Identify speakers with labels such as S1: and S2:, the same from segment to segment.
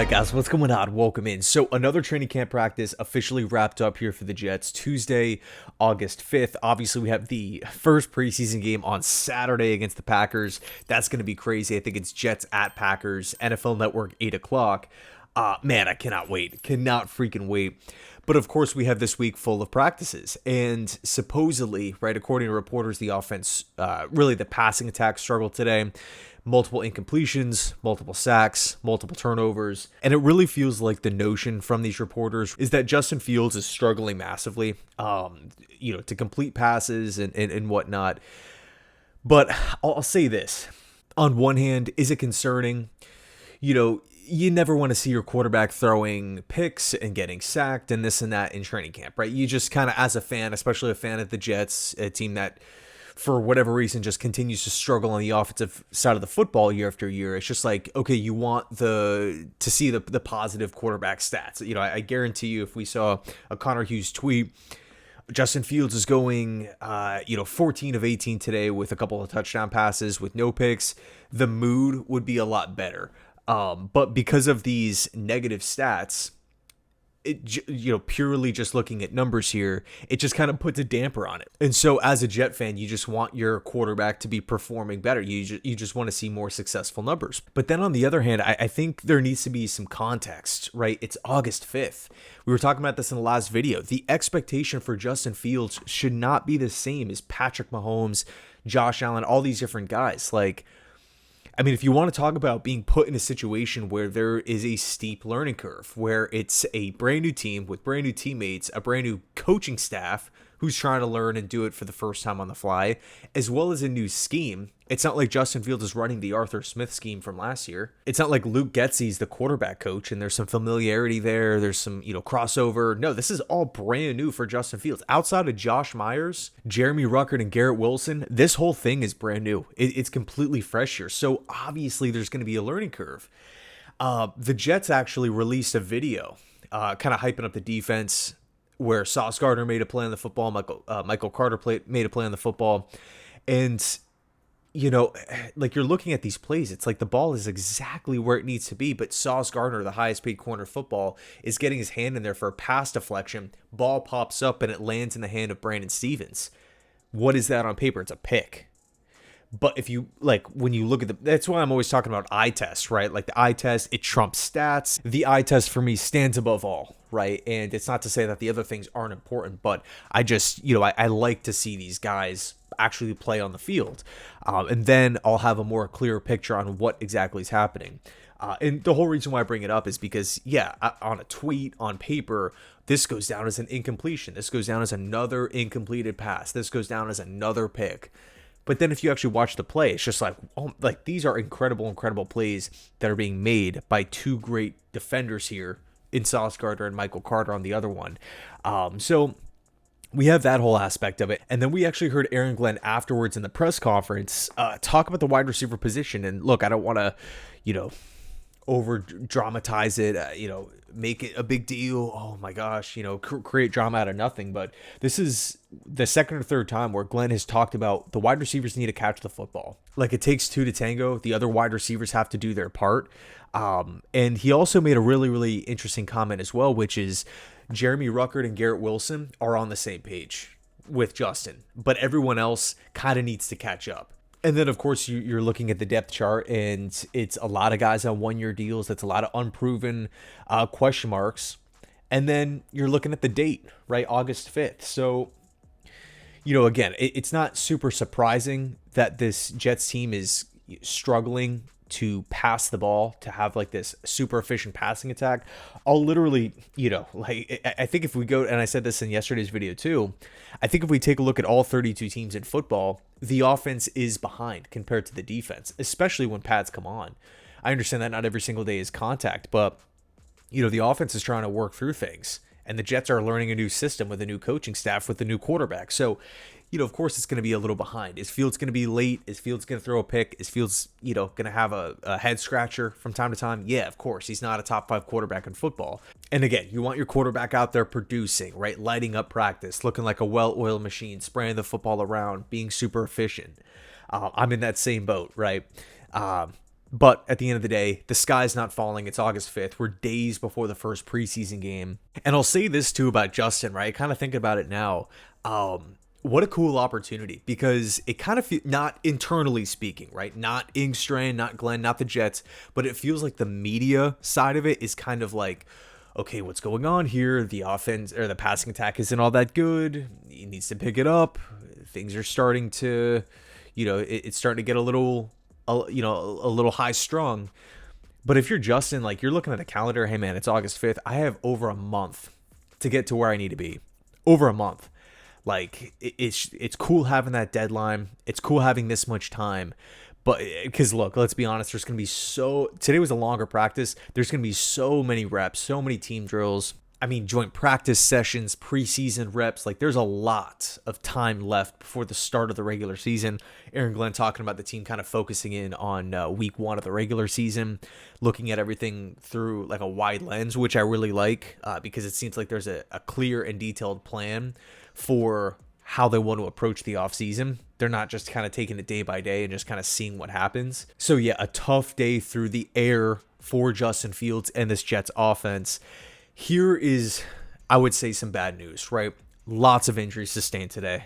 S1: right, guys, what's going on? Welcome in. So another training camp practice officially wrapped up here for the Jets Tuesday, August 5th. Obviously, we have the first preseason game on Saturday against the Packers. That's going to be crazy. I think it's Jets at Packers, NFL Network, 8 o'clock. Man, I cannot wait. Cannot freaking wait. But of course, we have this week full of practices. And supposedly, right, according to reporters, the offense, really the passing attack struggled today. Multiple incompletions, multiple sacks, multiple turnovers. And it really feels like the notion from these reporters is that Justin Fields is struggling massively, to complete passes and whatnot. But I'll say this. On one hand, is it concerning? You never want to see your quarterback throwing picks and getting sacked and this and that in training camp, right? You just kind of, as a fan, especially a fan of the Jets, a team that for whatever reason just continues to struggle on the offensive side of the football year after year. It's just like, okay, you want to see the positive quarterback stats. I guarantee you, if we saw a Connor Hughes tweet, Justin Fields is going 14 of 18 today with a couple of touchdown passes with no picks, the mood would be a lot better. But because of these negative stats, purely just looking at numbers here, it just kind of puts a damper on it. And so as a Jet fan, you just want your quarterback to be performing better. You just want to see more successful numbers. But then on the other hand, I think there needs to be some context, right? It's August 5th. We were talking about this in the last video. The expectation for Justin Fields should not be the same as Patrick Mahomes, Josh Allen, all these different guys. If you want to talk about being put in a situation where there is a steep learning curve, where it's a brand new team with brand new teammates, a brand new coaching staff who's trying to learn and do it for the first time on the fly, as well as a new scheme. It's not like Justin Fields is running the Arthur Smith scheme from last year. It's not like Luke Getsy's the quarterback coach and there's some familiarity there. There's some, crossover. No, this is all brand new for Justin Fields. Outside of Josh Myers, Jeremy Ruckert, and Garrett Wilson, this whole thing is brand new. It's completely fresh here. So obviously there's going to be a learning curve. The Jets actually released a video kind of hyping up the defense, where Sauce Gardner made a play on the football, Michael Carter made a play on the football. And, you're looking at these plays, it's like the ball is exactly where it needs to be, but Sauce Gardner, the highest paid corner of football, is getting his hand in there for a pass deflection. Ball pops up and it lands in the hand of Brandon Stevens. What is that on paper? It's a pick. But if you, when you look at that's why I'm always talking about eye test, right? Like the eye test, it trumps stats. The eye test for me stands above all, right? And it's not to say that the other things aren't important, but I just, I like to see these guys actually play on the field. And then I'll have a more clear picture on what exactly is happening. And the whole reason why I bring it up is because, on a tweet, on paper, this goes down as an incompletion. This goes down as another incompleted pass. This goes down as another pick. But then if you actually watch the play, it's just these are incredible plays that are being made by two great defenders here in Sauce Gardner and Michael Carter on the other one. So we have that whole aspect of it. And then we actually heard Aaron Glenn afterwards in the press conference talk about the wide receiver position. And look, I don't want to, over dramatize it, make it a big deal. Oh my gosh, create drama out of nothing. But this is the second or third time where Glenn has talked about the wide receivers need to catch the football. Like, it takes two to tango. The other wide receivers have to do their part. And he also made a really, really interesting comment as well, which is Jeremy Ruckert and Garrett Wilson are on the same page with Justin, but everyone else kind of needs to catch up. And then, of course, you're looking at the depth chart, and it's a lot of guys on one-year deals. It's a lot of unproven question marks. And then you're looking at the date, right? August 5th. So, again, it's not super surprising that this Jets team is struggling to pass the ball, to have this super efficient passing attack. I'll literally, I think if we go, and I said this in yesterday's video too, I think if we take a look at all 32 teams in football, the offense is behind compared to the defense, especially when pads come on. I understand that not every single day is contact, but, the offense is trying to work through things. And the Jets are learning a new system with a new coaching staff, with a new quarterback. So, of course it's going to be a little behind. Is Fields going to be late? Is Fields going to throw a pick? Is Fields, going to have a head scratcher from time to time? Yeah, of course. He's not a top 5 quarterback in football. And again, you want your quarterback out there producing, right? Lighting up practice, looking like a well-oiled machine, spraying the football around, being super efficient. I'm in that same boat, right? But at the end of the day, the sky's not falling. It's August 5th. We're days before the first preseason game. And I'll say this too about Justin, right? Kind of thinking about it now. What a cool opportunity, because it kind of not internally speaking, right? Not Ingstrand, not Glenn, not the Jets, but it feels like the media side of it is kind of like, okay, what's going on here? The offense or the passing attack isn't all that good. He needs to pick it up. Things are starting to, it's starting to get a little high strung. But if you're Justin, like, you're looking at a calendar, hey man, it's August 5th. I have over a month to get to where I need to be. Over a month. Like, it's cool having that deadline. It's cool having this much time. But because look, let's be honest, there's going to be today was a longer practice. There's going to be so many reps, so many team drills. I mean, joint practice sessions, preseason reps. Like, there's a lot of time left before the start of the regular season. Aaron Glenn talking about the team kind of focusing in on week 1 of the regular season, looking at everything through like a wide lens, which I really like because it seems like there's a clear and detailed plan for how they want to approach the offseason. They're not just kind of taking it day by day and just kind of seeing what happens. So yeah, a tough day through the air for Justin Fields and this Jets offense. Here is, I would say, some bad news, right? Lots of injuries sustained today.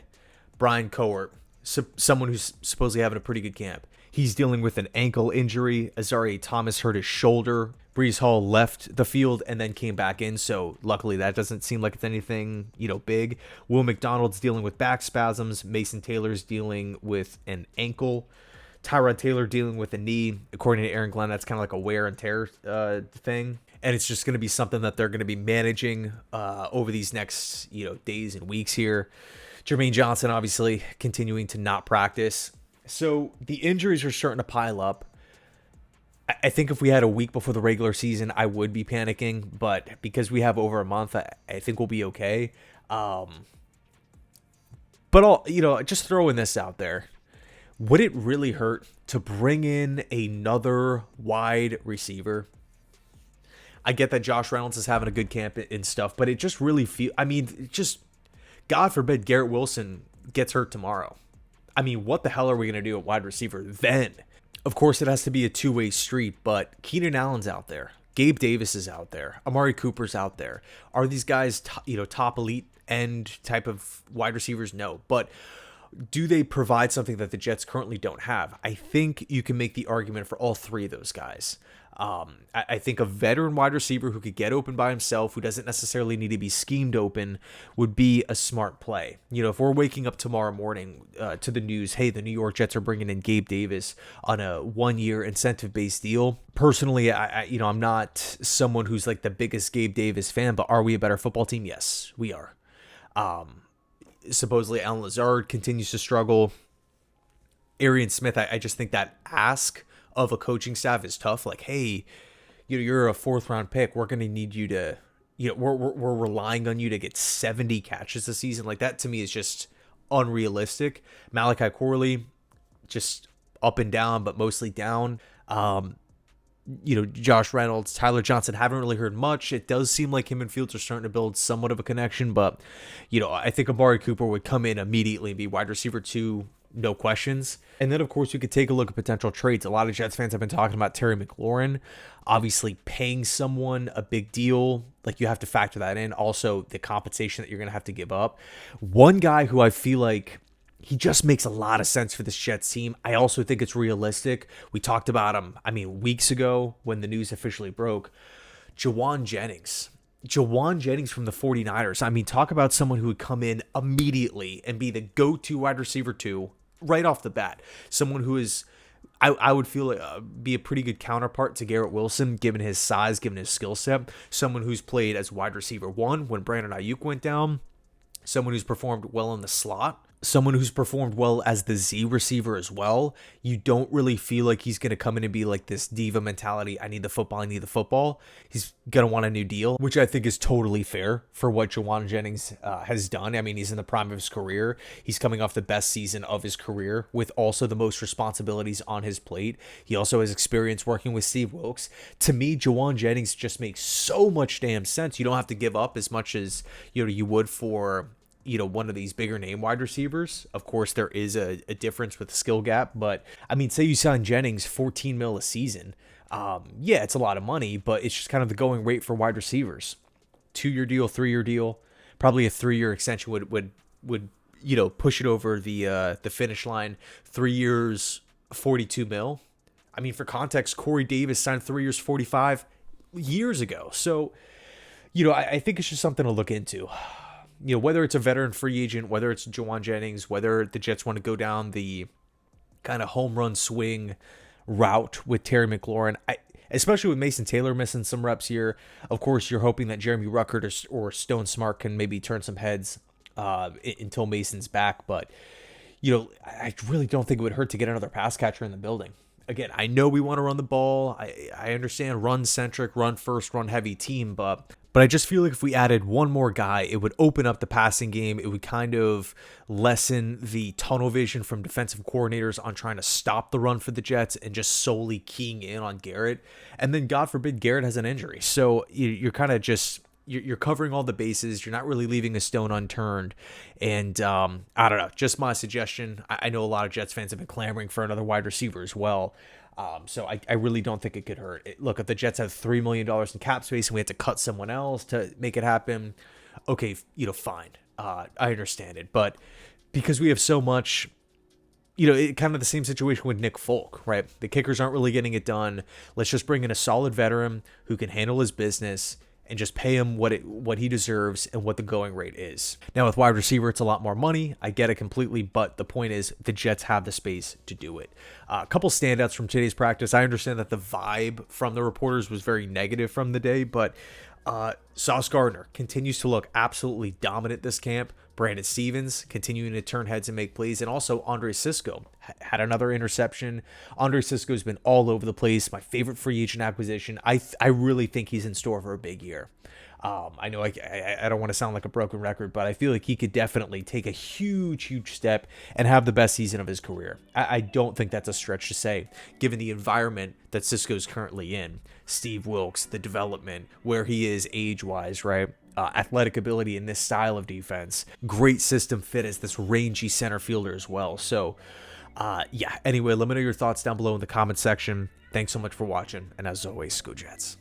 S1: Brian Cohort, someone who's supposedly having a pretty good camp. He's dealing with an ankle injury. Azareye'h Thomas hurt his shoulder. Breece Hall left the field and then came back in, so luckily that doesn't seem like it's anything, big. Will McDonald's dealing with back spasms. Mason Taylor's dealing with an ankle. Tyrod Taylor dealing with a knee. According to Aaron Glenn, that's kind of like a wear and tear thing. And it's just going to be something that they're going to be managing over these next, days and weeks here. Jermaine Johnson, obviously, continuing to not practice. So the injuries are starting to pile up. I think if we had a week before the regular season, I would be panicking. But because we have over a month, I think we'll be okay. But I'll, just throwing this out there. Would it really hurt to bring in another wide receiver? I get that Josh Reynolds is having a good camp and stuff, but it just really just God forbid Garrett Wilson gets hurt tomorrow. I mean, what the hell are we going to do at wide receiver then? Of course, it has to be a two-way street, but Keenan Allen's out there. Gabe Davis is out there. Amari Cooper's out there. Are these guys, top elite end type of wide receivers? No. But do they provide something that the Jets currently don't have? I think you can make the argument for all three of those guys. I think a veteran wide receiver who could get open by himself, who doesn't necessarily need to be schemed open, would be a smart play. If we're waking up tomorrow morning to the news, hey, the New York Jets are bringing in Gabe Davis on a 1-year incentive-based deal. Personally, I'm not someone who's like the biggest Gabe Davis fan, but are we a better football team? Yes, we are. Supposedly, Allen Lazard continues to struggle. Arian Smith, I just think that ask of a coaching staff is tough. Like, hey, you're a 4th round pick. We're going to need you to, we're relying on you to get 70 catches this season. Like, that to me is just unrealistic. Malachi Corley, just up and down, but mostly down. Josh Reynolds, Tyler Johnson, haven't really heard much. It does seem like him and Fields are starting to build somewhat of a connection, but, I think Amari Cooper would come in immediately and be wide receiver 2, no questions. And then, of course, we could take a look at potential trades. A lot of Jets fans have been talking about Terry McLaurin. Obviously, paying someone a big deal, like, you have to factor that in. Also, the compensation that you're going to have to give up. One guy who I feel like he just makes a lot of sense for this Jets team. I also think it's realistic. We talked about him, weeks ago when the news officially broke. Jawan Jennings. Jawan Jennings from the 49ers. Talk about someone who would come in immediately and be the go-to wide receiver 2 right off the bat. Someone who is, I would feel, be a pretty good counterpart to Garrett Wilson, given his size, given his skill set. Someone who's played as wide receiver 1 when Brandon Ayuk went down. Someone who's performed well in the slot. Someone who's performed well as the Z receiver as well. You don't really feel like he's going to come in and be like this diva mentality. I need the football. He's going to want a new deal, which I think is totally fair for what Jawan Jennings has done. He's in the prime of his career. He's coming off the best season of his career with also the most responsibilities on his plate. He also has experience working with Steve Wilkes. To me, Jawan Jennings just makes so much damn sense. You don't have to give up as much as you would for one of these bigger name wide receivers. Of course, there is a difference with the skill gap, but I mean, say you sign Jennings 14 mil a season. Yeah, it's a lot of money, but it's just kind of the going rate for wide receivers. 2-year deal, 3-year deal, probably a 3-year extension would push it over the finish line. 3 years, 42 mil. I mean, for context, Corey Davis signed 3 years, 45 years ago. So, I think it's just something to look into. Whether it's a veteran free agent, whether it's Juwan Jennings, whether the Jets want to go down the kind of home run swing route with Terry McLaurin, especially with Mason Taylor missing some reps here. Of course, you're hoping that Jeremy Ruckert or Stone Smart can maybe turn some heads until Mason's back. But, I really don't think it would hurt to get another pass catcher in the building. Again, I know we want to run the ball. I understand run-centric, run-first, run-heavy team, but I just feel like if we added one more guy, it would open up the passing game. It would kind of lessen the tunnel vision from defensive coordinators on trying to stop the run for the Jets and just solely keying in on Garrett. And then, God forbid, Garrett has an injury. So you're kind of just... You're covering all the bases. You're not really leaving a stone unturned. And I don't know, just my suggestion. I know a lot of Jets fans have been clamoring for another wide receiver as well. So I really don't think it could hurt. Look, if the Jets have $3 million in cap space and we had to cut someone else to make it happen, okay, fine. I understand it. But because we have so much... kind of the same situation with Nick Folk, right? The kickers aren't really getting it done. Let's just bring in a solid veteran who can handle his business and just pay him what he deserves and what the going rate is. Now, with wide receiver, it's a lot more money. I get it completely, but the point is the Jets have the space to do it. A couple standouts from today's practice. I understand that the vibe from the reporters was very negative from the day, but Sauce Gardner continues to look absolutely dominant this camp. Brandon Stevens continuing to turn heads and make plays. And also Andre Sisco had another interception. Andre Sisco's been all over the place. My favorite free agent acquisition. I really think he's in store for a big year. I know I don't want to sound like a broken record, but I feel like he could definitely take a huge step and have the best season of his career. I don't think that's a stretch to say, given the environment that Sisco's currently in. Steve Wilkes, the development, where he is age-wise, right? Athletic ability in this style of defense. Great system fit as this rangy center fielder as well. So, anyway, let me know your thoughts down below in the comment section. Thanks so much for watching, and as always, go Jets.